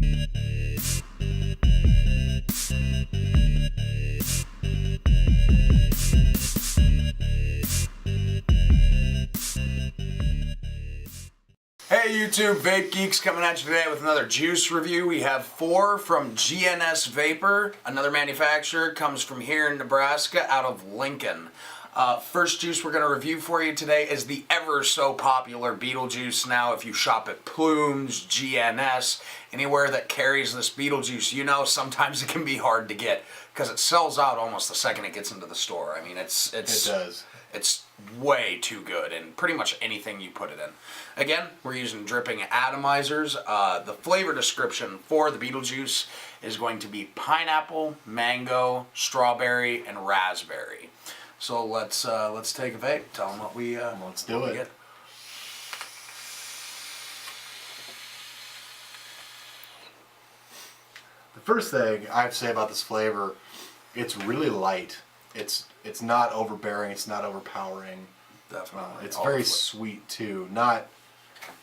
Hey YouTube, Vape Geeks coming at you today with another juice review. We have 4 from GNS Vapor, another manufacturer, comes from here in Nebraska out of Lincoln. First juice we're going to review for you today is the ever so popular Beetlejuice. Now if you shop at Plumes, GNS, anywhere that carries this Beetlejuice, you know sometimes it can be hard to get because it sells out almost the second it gets into the store. I mean it does. It's way too good in pretty much anything you put it in. Again, we're using dripping atomizers. The flavor description for the Beetlejuice is going to be pineapple, mango, strawberry, and raspberry. So let's take a vape. Tell them what we let's do it. Get. The first thing I have to say about this flavor, it's really light. It's not overbearing. It's not overpowering. Definitely. It's very sweet too. Not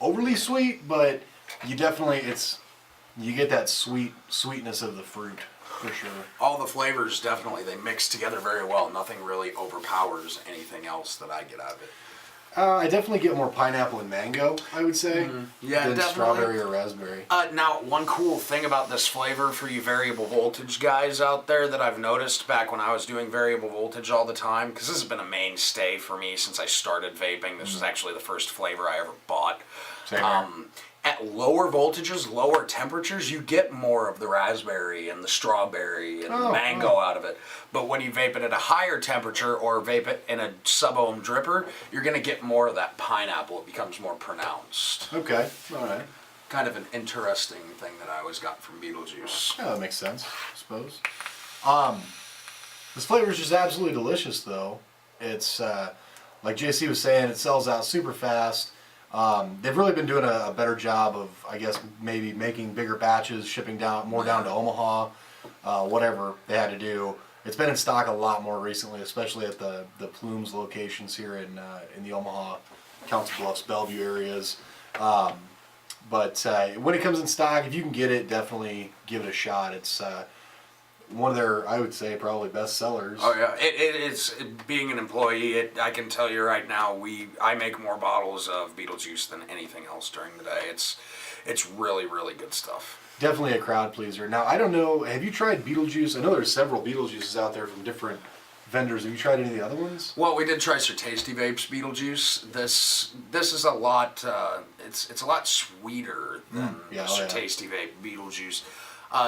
overly sweet, but you get that sweetness of the fruit for sure. All the flavors definitely, they mix together very well. Nothing really overpowers anything else that I get out of it. I definitely get more pineapple and mango, I would say, yeah, than strawberry or raspberry. Now, one cool thing about this flavor for you variable voltage guys out there that I've noticed back when I was doing variable voltage all the time, because this has been a mainstay for me since I started vaping. This was actually the first flavor I ever bought. Same here. At lower voltages, lower temperatures, you get more of the raspberry and the strawberry and the mango out of it. But when you vape it at a higher temperature or vape it in a sub-ohm dripper, you're going to get more of that pineapple. It becomes more pronounced. Okay, all right. Kind of an interesting thing that I always got from Beetlejuice. Yeah, that makes sense, I suppose. This flavor is just absolutely delicious, though. It's, like JC was saying, it sells out super fast. They've really been doing a better job of, I guess, maybe making bigger batches, shipping more down to Omaha, whatever they had to do. It's been in stock a lot more recently, especially at the Plumes locations here in the Omaha, Council Bluffs, Bellevue areas. But when it comes in stock, if you can get it, definitely give it a shot. It's one of their, I would say, probably best sellers. Oh yeah, it's being an employee. I can tell you right now, I make more bottles of Beetlejuice than anything else during the day. It's really good stuff. Definitely a crowd pleaser. Now I don't know. Have you tried Beetlejuice? I know there's several Beetlejuices out there from different vendors. Have you tried any of the other ones? Well, we did try Sir Tasty Vapes Beetlejuice. This is a lot. It's a lot sweeter than Sir Tasty Vape Beetlejuice.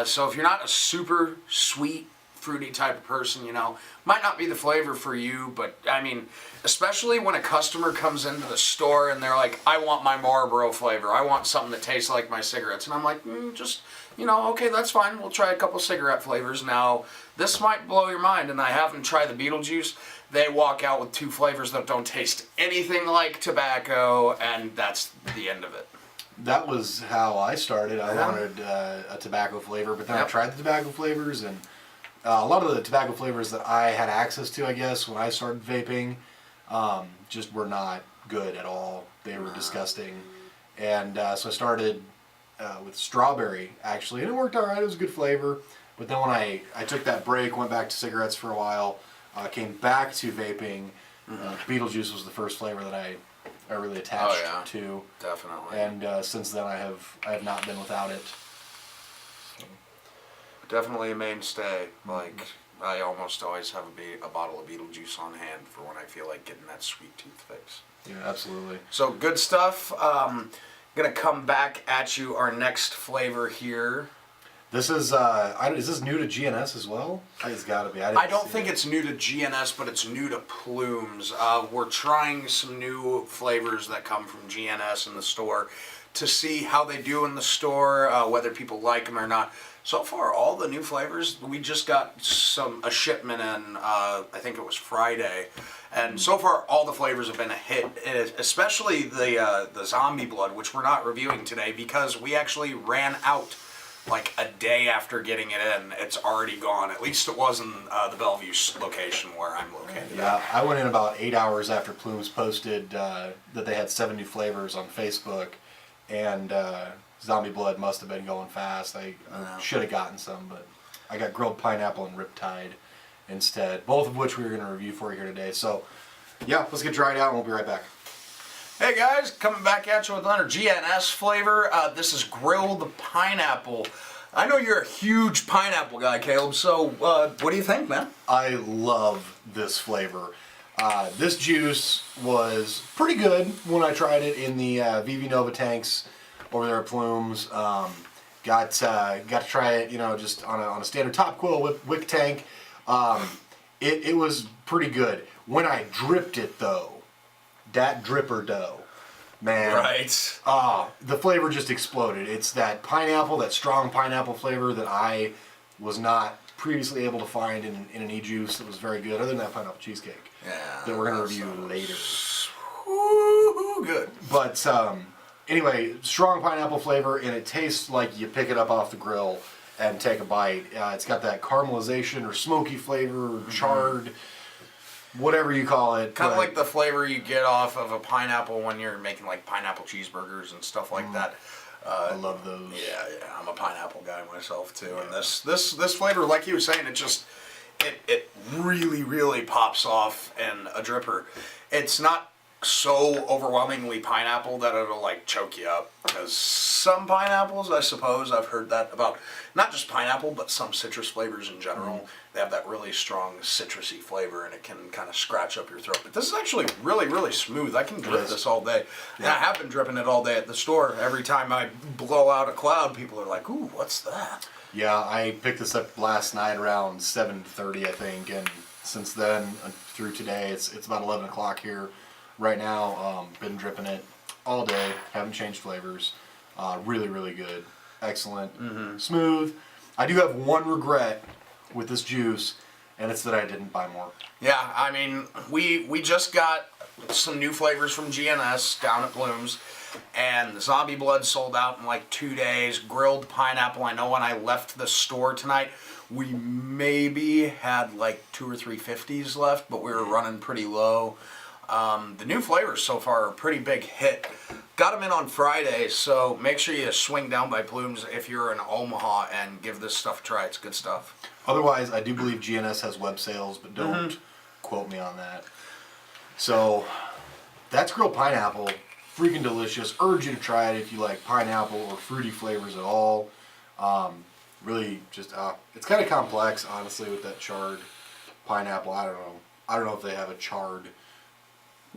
So if you're not a super sweet, fruity type of person, you know, might not be the flavor for you, but I mean, especially when a customer comes into the store and they're like, I want my Marlboro flavor, I want something that tastes like my cigarettes, and I'm like, just, you know, okay, that's fine, we'll try a couple cigarette flavors. Now, this might blow your mind, and I have them try the Beetlejuice. They walk out with 2 flavors that don't taste anything like tobacco, and that's the end of it. That was how I started. I wanted a tobacco flavor, but then I tried the tobacco flavors, and a lot of the tobacco flavors that I had access to, I guess, when I started vaping, just were not good at all. They were disgusting. And so I started with strawberry, actually, and it worked all right. It was a good flavor. But then when I took that break, went back to cigarettes for a while, came back to vaping, Beetlejuice was the first flavor that I really attached to. Definitely. And since then I have not been without it. So. Definitely a mainstay. Like, I almost always have a bottle of Beetlejuice on hand for when I feel like getting that sweet tooth fix. Yeah, absolutely. So good stuff. Gonna come back at you. Our next flavor here. This is this new to GNS as well? It's got to be. I don't think it's new to GNS, but it's new to Plumes. We're trying some new flavors that come from GNS in the store to see how they do in the store, whether people like them or not. So far, all the new flavors, we just got a shipment in, I think it was Friday, and so far all the flavors have been a hit, especially the zombie blood, which we're not reviewing today because we actually ran out like a day after getting it in. It's already gone. At least it was in the Bellevue location where I'm located. Yeah, I went in about 8 hours after Plumes posted that they had 7 new flavors on Facebook, and Zombie Blood must have been going fast. I should have gotten some, but I got grilled pineapple and Riptide instead, both of which we were going to review for you here today. So, yeah, let's get dried out and we'll be right back. Hey guys, coming back at you with another GNS flavor. This is grilled pineapple. I know you're a huge pineapple guy, Caleb, so what do you think, man? I love this flavor. This juice was pretty good when I tried it in the VV Nova tanks over there at Plumes. Got to try it, just on a standard top coil wick tank. It was pretty good. When I dripped it though, that dripper dough, man. Right. The flavor just exploded. It's that pineapple, that strong pineapple flavor that I was not previously able to find in an e-juice that was very good, other than that pineapple cheesecake. Yeah. That we're going to review later. Ooh, good. But anyway, strong pineapple flavor, and it tastes like you pick it up off the grill and take a bite. It's got that caramelization or smoky flavor, charred, whatever you call it. Kind of like the flavor you get off of a pineapple when you're making like pineapple cheeseburgers and stuff like that. I love those. Yeah, I'm a pineapple guy myself too. Yeah. And this flavor, like you were saying, it really, really pops off in a dripper. It's not so overwhelmingly pineapple that it'll like choke you up, because some pineapples, I suppose I've heard that about, not just pineapple but some citrus flavors in general, they have that really strong citrusy flavor and it can kind of scratch up your throat. But this is actually really, really smooth. I can drip this all day. And I have been dripping it all day at the store. Every time I blow out a cloud, people are like, ooh, what's that? Yeah, I picked this up last night around 7:30, I think, and since then through today, it's about 11 o'clock here right now. Been dripping it all day, haven't changed flavors. Really, really good. Excellent. Smooth. I do have one regret with this juice, and it's that I didn't buy more. Yeah, I mean, we just got some new flavors from GNS down at Plumes, and the Zombie Blood sold out in like 2 days. Grilled pineapple, I know when I left the store tonight, we maybe had like 2 or 3 50s left, but we were running pretty low. The new flavors so far are a pretty big hit. Got them in on Friday, so make sure you swing down by Plumes if you're in Omaha and give this stuff a try. It's good stuff. Otherwise, I do believe GNS has web sales, but don't quote me on that. So, that's grilled pineapple. Freaking delicious. Urge you to try it if you like pineapple or fruity flavors at all. Really, just it's kind of complex, honestly, with that charred pineapple. I don't know if they have a charred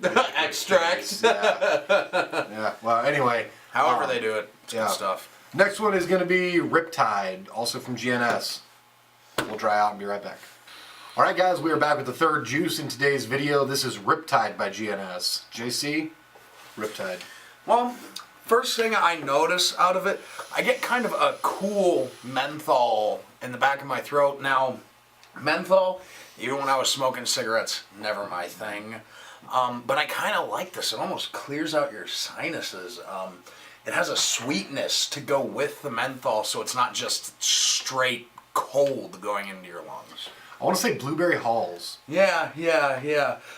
extract. Yeah. Well, anyway. However they do it, it's good stuff. Next one is going to be Riptide, also from GNS. We'll dry out and be right back. All right, guys, we are back with the third juice in today's video. This is Riptide by GNS. JC, Riptide. Well, first thing I notice out of it, I get kind of a cool menthol in the back of my throat. Now, menthol, even when I was smoking cigarettes, never my thing. But I kind of like this. It almost clears out your sinuses. It has a sweetness to go with the menthol, so it's not just straight cold going into your lungs. I want to say blueberry halls. Yeah.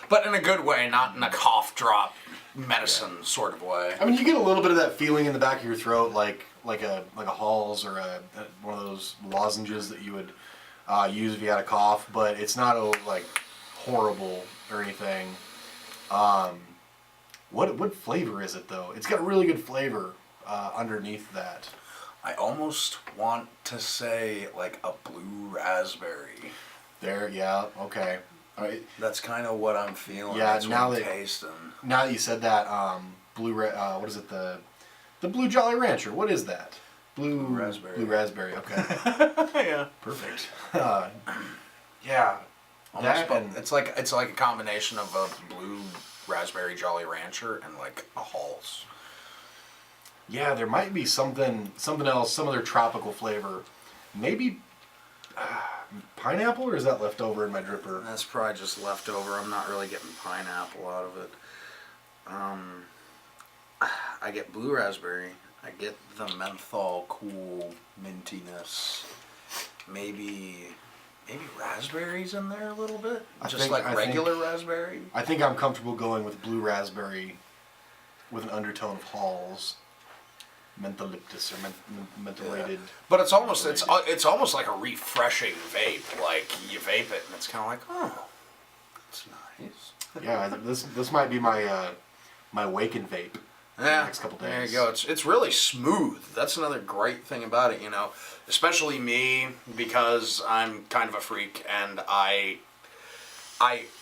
But in a good way, not in a cough drop medicine sort of way. I mean, you get a little bit of that feeling in the back of your throat, like a Halls or one of those lozenges that you would use if you had a cough, but it's not like horrible or anything. What flavor is it though? It's got a really good flavor underneath that. I almost want to say like a blue raspberry. There, yeah, okay. All right. That's kind of what I'm feeling. Yeah, that's now what I'm that tasting. Now that you said that, what is it? The Blue Jolly Rancher. What is that? Blue raspberry. Blue raspberry. Okay. Yeah. Perfect. Yeah. It's like a combination of a blue raspberry Jolly Rancher and like a Halls. Yeah, there might be something else, some other tropical flavor. Maybe pineapple, or is that left over in my dripper? That's probably just left over. I'm not really getting pineapple out of it. I get blue raspberry. I get the menthol cool mintiness. Maybe raspberries in there a little bit? Regular raspberry? I think I'm comfortable going with blue raspberry with an undertone of Halls. mentholyptus or mentholated. But it's almost like a refreshing vape. Like you vape it and it's kind of like, oh, that's nice. Yeah, this might be my my Waken vape. In the next couple days. There you go. It's really smooth. That's another great thing about it, you know. Especially me, because I'm kind of a freak and I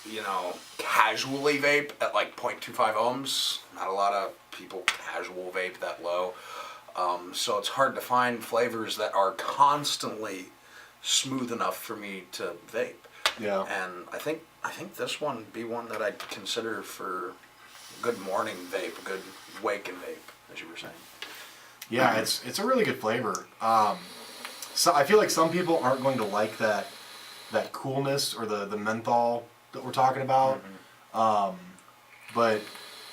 you know, casually vape at like 0.25 ohms. Not a lot of people casual vape that low. So it's hard to find flavors that are constantly smooth enough for me to vape. Yeah. And I think this one would be one that I'd consider for good morning vape, a good Waken vape, as you were saying. Yeah, it's a really good flavor. So I feel like some people aren't going to like that coolness or the menthol that we're talking about. But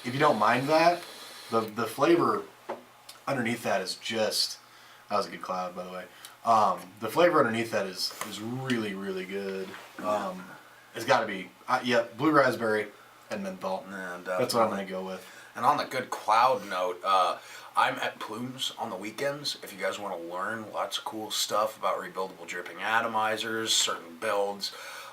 if you don't mind that, the flavor underneath that is just, that was a good cloud, by the way. The flavor underneath that is really, really good. It's got to be, blue raspberry and menthol. That's what I'm going to go with. And on the good cloud note, I'm at Plumes on the weekends. If you guys want to learn lots of cool stuff about rebuildable dripping atomizers, certain builds,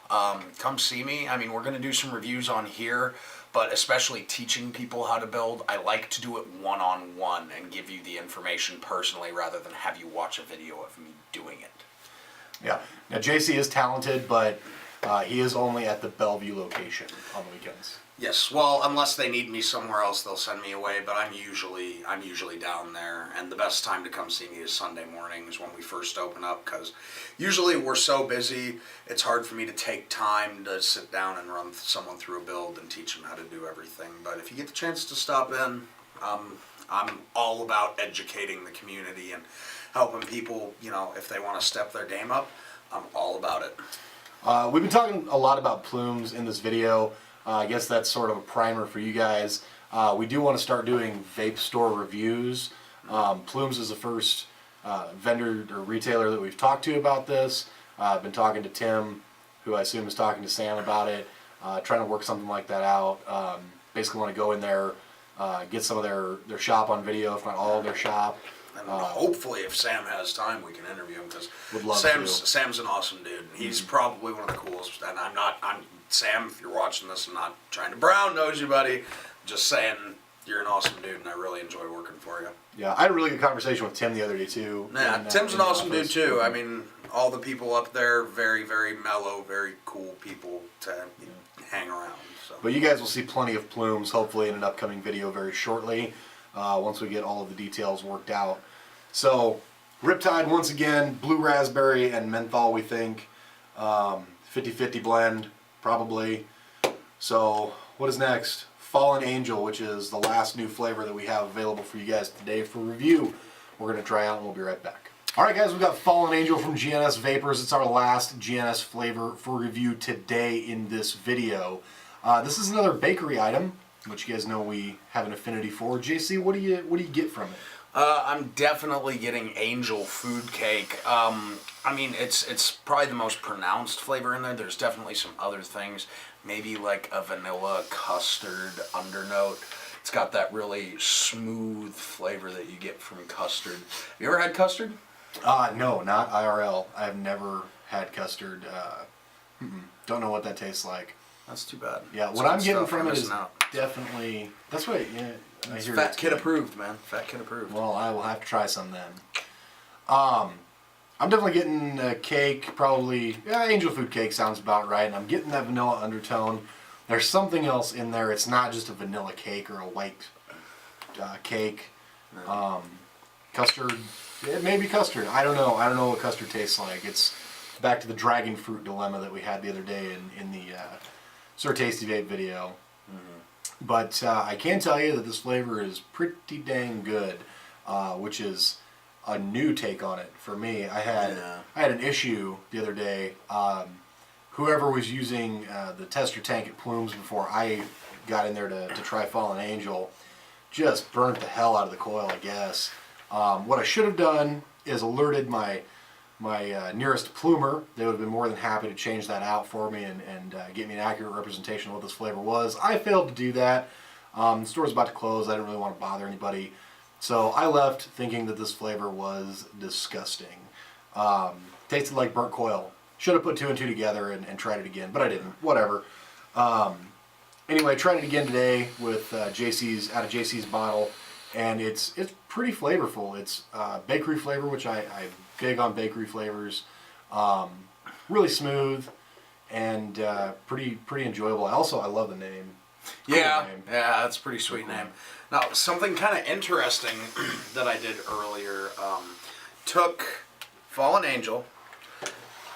come see me. I mean, we're going to do some reviews on here, but especially teaching people how to build, I like to do it one-on-one and give you the information personally rather than have you watch a video of me doing it. Yeah. Now, JC is talented, but he is only at the Bellevue location on the weekends. Yes, well, unless they need me somewhere else, they'll send me away, but I'm usually down there, and the best time to come see me is Sunday mornings when we first open up, because usually we're so busy, it's hard for me to take time to sit down and run someone through a build and teach them how to do everything, but if you get the chance to stop in, I'm all about educating the community and helping people, you know, if they want to step their game up, I'm all about it. We've been talking a lot about Plumes in this video. I guess that's sort of a primer for you guys. We do want to start doing vape store reviews. Plumes is the first vendor or retailer that we've talked to about this. I've been talking to Tim, who I assume is talking to Sam about it, trying to work something like that out. Basically want to go in there, get some of their shop on video, if not all of their shop. And hopefully, if Sam has time, we can interview him, because Sam's an awesome dude. He's probably one of the coolest. And I'm Sam. If you're watching this, I'm not trying to brown nose you, buddy. Just saying you're an awesome dude, and I really enjoy working for you. Yeah, I had a really good conversation with Tim the other day too. Yeah, Tim's an awesome dude too. I mean, all the people up there, very, very mellow, very cool people to hang around. So. But you guys will see plenty of Plumes, hopefully, in an upcoming video very shortly. Once we get all of the details worked out. So, Riptide, once again, blue raspberry and menthol, we think. 50-50 blend, probably. So, what is next? Fallen Angel, which is the last new flavor that we have available for you guys today for review. We're going to try out and we'll be right back. Alright guys, we've got Fallen Angel from GNS Vapors. It's our last GNS flavor for review today in this video. This is another bakery item, which you guys know we have an affinity for. JC, what do you get from it? I'm definitely getting angel food cake. I mean, it's probably the most pronounced flavor in there. There's definitely some other things, maybe like a vanilla custard undernote. It's got that really smooth flavor that you get from custard. Have you ever had custard? No, not IRL. I've never had custard. Don't know what that tastes like. That's too bad. Yeah, what I'm getting from it is definitely, that's what, yeah. It's Fat Kid approved, man. Fat Kid approved. Well, I will have to try some then. I'm definitely getting a cake, probably, angel food cake sounds about right, and I'm getting that vanilla undertone. There's something else in there. It's not just a vanilla cake or a white cake. Custard, it may be custard. I don't know. I don't know what custard tastes like. It's back to the dragon fruit dilemma that we had the other day in the Sir Tasty Vape video. But I can tell you that this flavor is pretty dang good, which is a new take on it for me. I had an issue the other day. Whoever was using the tester tank at Plumes before I got in there to try Fallen Angel just burnt the hell out of the coil, I guess. What I should have done is alerted my nearest plumer. They would have been more than happy to change that out for me and get me an accurate representation of what this flavor was. I failed to do that. The store's about to close. I didn't really want to bother anybody. So I left thinking that this flavor was disgusting. Tasted like burnt coil. Should have put 2 and 2 together and tried it again, but I didn't. Whatever. Anyway, tried it again today with JC's, out of JC's bottle, and it's pretty flavorful. It's bakery flavor, which I'm big on bakery flavors. Really smooth and pretty enjoyable. I love the name. Cool Yeah, name. yeah, that's a pretty sweet name. Now, something kind of interesting that I did earlier, took Fallen Angel,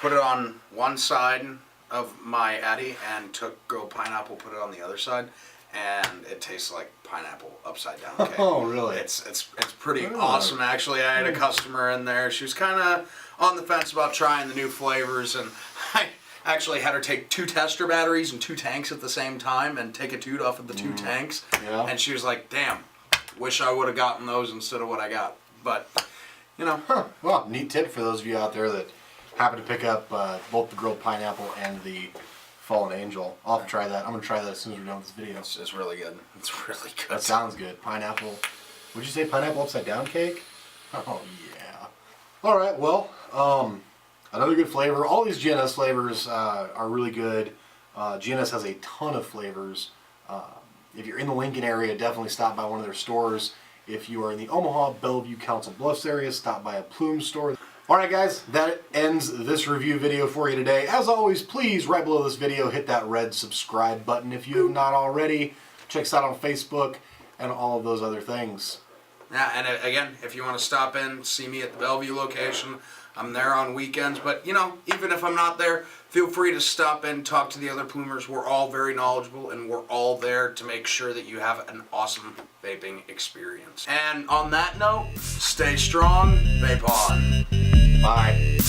put it on one side of my Addy, and took Go Pineapple, put it on the other side, and it tastes like pineapple upside down cake. Oh, really? It's pretty awesome, actually. I had a customer in there. She was kind of on the fence about trying the new flavors, and I actually had her take 2 tester batteries and 2 tanks at the same time and take a toot off of the 2 tanks. Yeah. And she was like, damn, wish I would have gotten those instead of what I got. But, you know. Well, neat tip for those of you out there that happen to pick up both the grilled pineapple and the Fallen Angel. I'll have to try that. I'm going to try that as soon as we're done with this video. It's really good. It's really good. That sounds good. Pineapple. Would you say pineapple upside down cake? Oh, yeah. All right, well, another good flavor. All these GNS flavors are really good. GNS has a ton of flavors. If you're in the Lincoln area, definitely stop by one of their stores. If you are in the Omaha, Bellevue, Council Bluffs area, stop by a Plumes store. Alright guys, that ends this review video for you today. As always, please, right below this video, hit that red subscribe button if you have not already. Check us out on Facebook and all of those other things. Yeah, and again, if you want to stop in, see me at the Bellevue location. I'm there on weekends, but you know, even if I'm not there, feel free to stop in, talk to the other Plumers. We're all very knowledgeable, and we're all there to make sure that you have an awesome vaping experience. And on that note, stay strong, vape on. Bye.